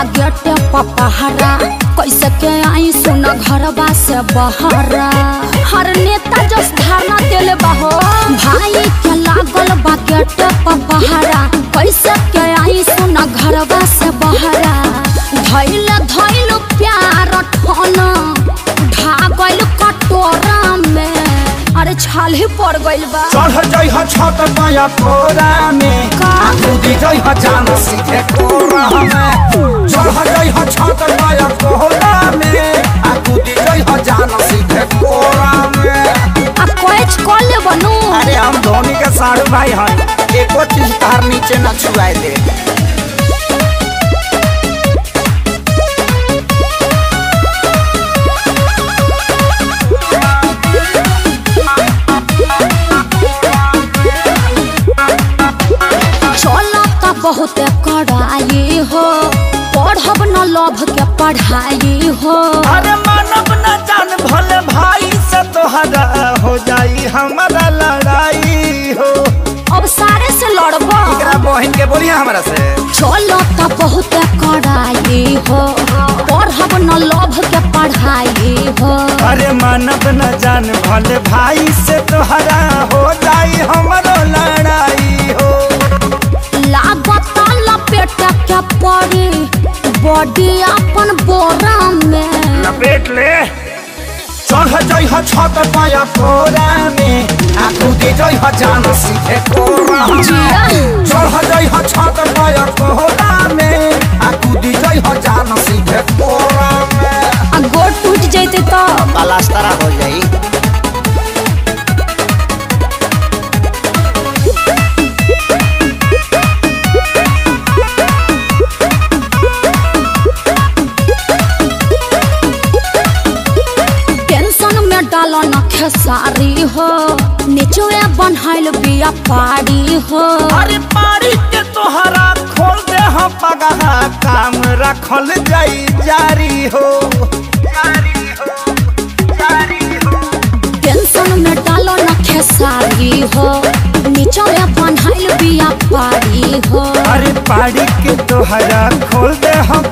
बागेटे पपहरा कैसे के आई सुना घरबा से बहरा हर नेता जस धारणा दिले बाहो भाई के लागल बागेटे पपहरा कैसे के आई सुना घरबा से बहरा धैल धैल प्यार ठन ढागल कटोरा में अरे छाल ही पड़ गइल बा चढ़ जाई ह छत पाया कोरा में कूदी जाई ह जान सीधे कोरा में चढ़ जाई ह छत पाया कोरा में कूदी जाई ह जान सीधे कोरा में आ कोच कॉल ले बनू अरे हम धोनी के साड़ू भाई हन एको चीज तार नीचे न छुआए दे बहुत कड़ाई हो पढ़ब न लभ के पढ़ाई हो अरे मानव न जान भले भाई से तोहरा हो जाई हमारा लड़ाई हो अब सारे से लड़बो एकरा बहन के बोलिए हमरा से चलो त बहुत कड़ाई हो पढ़ब न लभ के पढ़ाई हो अरे मानव न जान भले भाई से तोहरा हो जाई हमारा लड़ाई हो लागत लपेट के पड़ी बॉडी अपन बोरा में लपेट ले चढ़ जाई ह छत पाया कोरा में कूदी जाई ह जान सीधे कोरा में चढ़ जाई ह छत पाया कोरा में कूदी जाई ह जान सीधे कोरा में गोड़ टूट जैते तो बालास्तरा हो जाई डालो न खेसारी हो निचोए बनहाइल बिया पारी हो अरे पारी के तोहरा खोल दे हम पगहा काम रखल जाई जारी हो टेंशन में डालो न खेसारी हो निचोए बनहाइल बिया पारी हो अरे पारी के तोहरा खोल दे हम